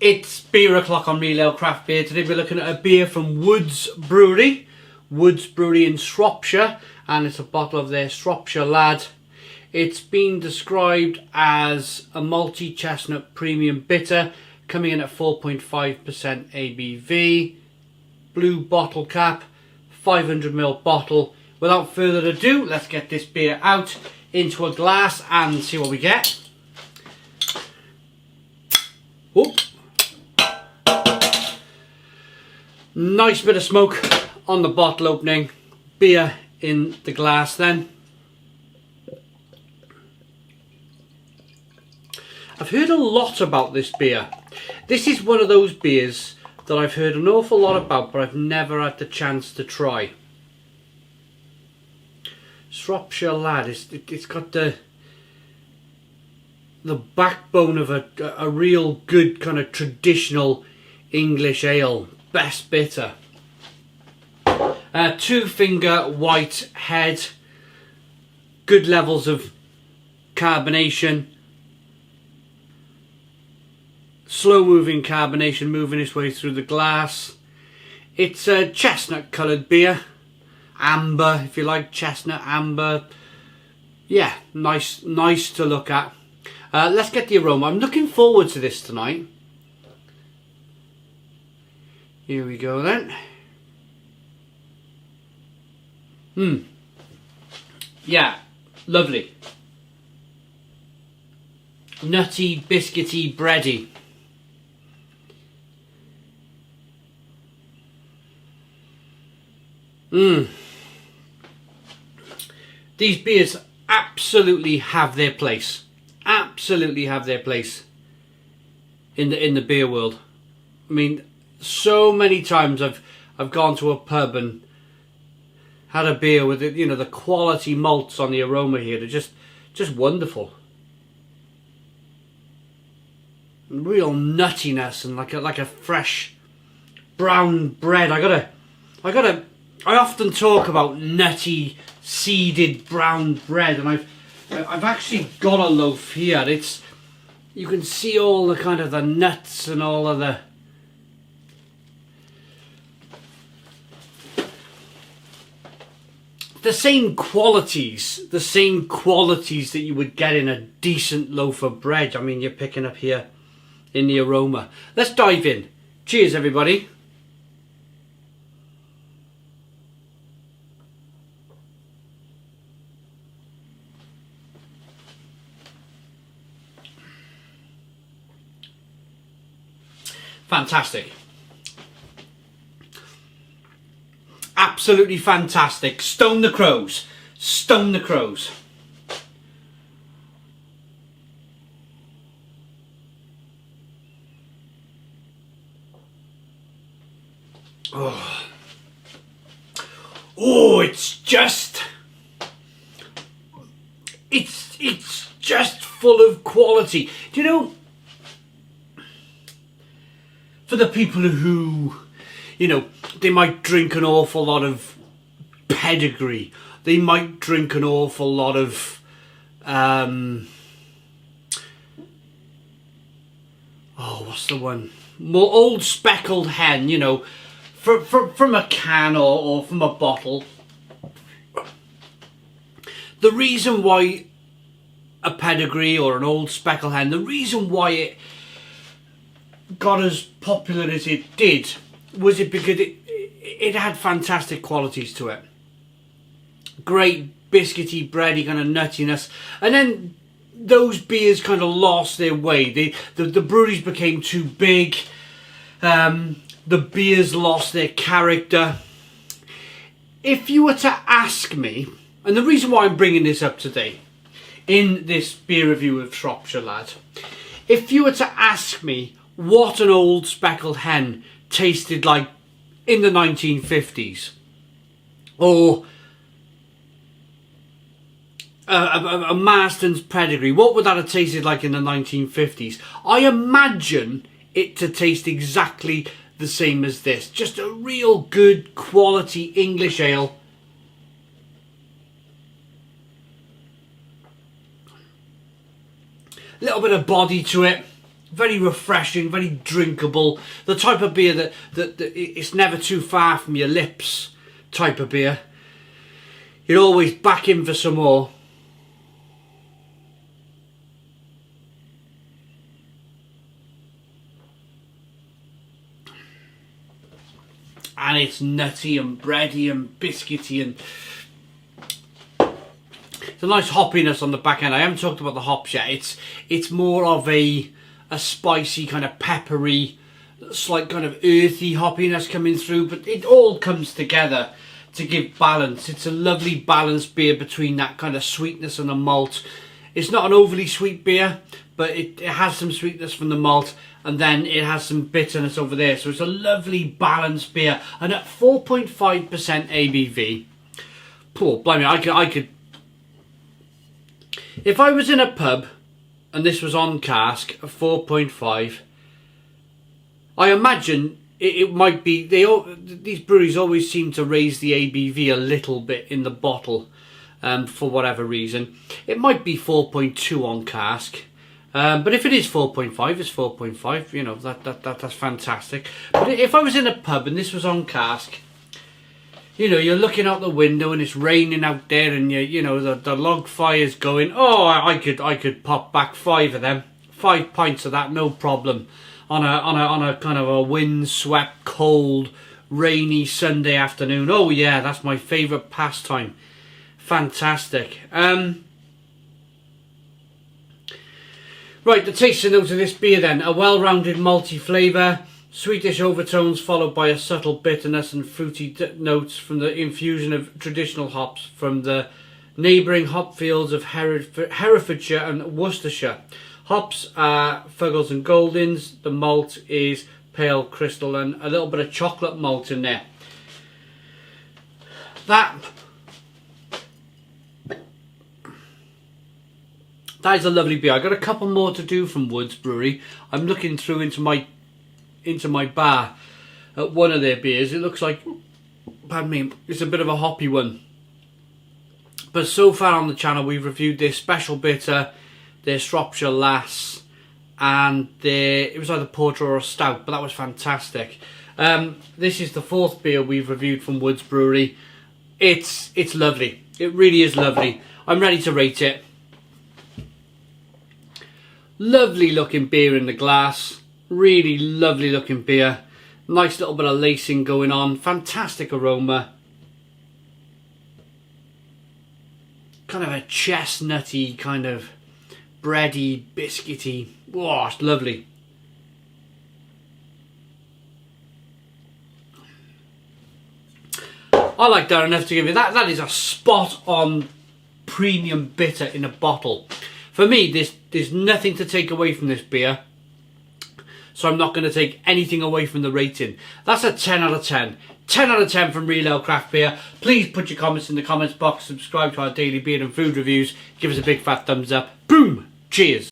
It's beer o'clock on Real Ale Craft Beer. Today we're looking at a beer from Woods Brewery. Woods Brewery in Shropshire, and it's a bottle of their Shropshire Lad. It's been described as a malty chestnut premium bitter, coming in at 4.5% ABV, blue bottle cap, 500ml bottle. Without further ado, let's get this beer out into a glass and see what we get. Oop. Nice bit of smoke on the bottle opening, beer in the glass then. I've heard a lot about this beer. This is one of those beers that I've heard an awful lot about, but I've never had the chance to try. Shropshire Lad, it's got the backbone of a real good kind of traditional English ale. Best bitter. Two finger white head. Good levels of carbonation. Slow moving carbonation moving its way through the glass. It's a chestnut coloured beer. Amber, if you like, chestnut amber. Yeah, nice to look at. Let's get the aroma. I'm looking forward to this tonight. Here we go then. Yeah, lovely. Nutty, biscuity, bready. These beers absolutely have their place. Absolutely have their place in the beer world. I mean, so many times I've gone to a pub and had a beer with it, you know, the quality malts on the Aroma here. They're just wonderful. Real nuttiness and like a fresh brown bread. I often talk about nutty seeded brown bread, and I've actually got a loaf here. You can see all the kind of the nuts and all of the same qualities that you would get in a decent loaf of bread. I mean, you're picking up here in the Aroma. Let's dive in. Cheers, everybody. Fantastic. Absolutely fantastic. Stone the crows. Stone the crows. Oh, it's just full of quality. Do you know, for the people who, you know, they might drink an awful lot of pedigree. They might drink an awful lot of what's the one? More old speckled hen, you know, from a can or from a bottle. The reason why a pedigree or an old speckled hen, the reason why it got as popular as it did was because it had fantastic qualities to it. Great biscuity, bready kind of nuttiness. And then those beers kind of lost their way. The breweries became too big. The beers lost their character. If you were to ask me, and the reason why I'm bringing this up today in this beer review of Shropshire Lad, if you were to ask me what an old speckled hen tasted like in the 1950s, or a Marston's pedigree, what would that have tasted like in the 1950s? I imagine it to taste exactly the same as this. Just a real good quality English ale. Little bit of body to it. very refreshing, very drinkable. The type of beer that it's never too far from your lips type of beer. You're always back in for some more. And it's nutty and bready and biscuity, and it's a nice hoppiness on the back end. I haven't talked about the hops yet. It's more of a spicy, kind of peppery, slight kind of earthy hoppiness coming through, but it all comes together to give balance. It's a lovely balanced beer between that kind of sweetness and the malt. It's not an overly sweet beer, but it has some sweetness from the malt, and then it has some bitterness over there. So it's a lovely balanced beer, and at 4.5% ABV, poor blimey, I could, if I was in a pub and this was on cask at 4.5, I imagine it might be, these breweries always seem to raise the ABV a little bit in the bottle, for whatever reason. It might be 4.2 on cask, but if it is 4.5, it's 4.5. You know, that's fantastic. But if I was in a pub and this was on cask, you know, you're looking out the window and it's raining out there, and you know the log fire's going. Oh, I could pop back 5 of them, 5 pints of that, no problem. On a kind of a wind-swept, cold, rainy Sunday afternoon. Oh yeah, that's my favourite pastime. Fantastic. Right, the tasting notes of this beer then. A well-rounded malty flavour, sweetish overtones followed by a subtle bitterness and fruity notes from the infusion of traditional hops from the neighbouring hop fields of Herefordshire and Worcestershire. Hops are Fuggles and Goldings. The malt is pale crystal and a little bit of chocolate malt in there. That is a lovely beer. I got a couple more to do from Woods Brewery. I'm looking through into my bar at one of their beers. It looks like, pardon me, it's a bit of a hoppy one. But so far on the channel we've reviewed their special bitter, their Shropshire Lass, and it was either porter or a stout, but that was fantastic. This is the 4th beer we've reviewed from Woods Brewery. It's lovely. It really is lovely. I'm ready to rate it. Lovely looking beer in the glass. Really lovely looking beer. Nice little bit of lacing going on. Fantastic aroma. Kind of a chestnutty, kind of bready, biscuity. Whoa, it's lovely. I like that enough to give you that. That is a spot on premium bitter in a bottle. For me, there's nothing to take away from this beer, so I'm not going to take anything away from the rating. That's a 10 out of 10. 10 out of 10 from Real Ale Craft Beer. Please put your comments in the comments box, subscribe to our daily beer and food reviews, give us a big fat thumbs up. Boom! Cheers!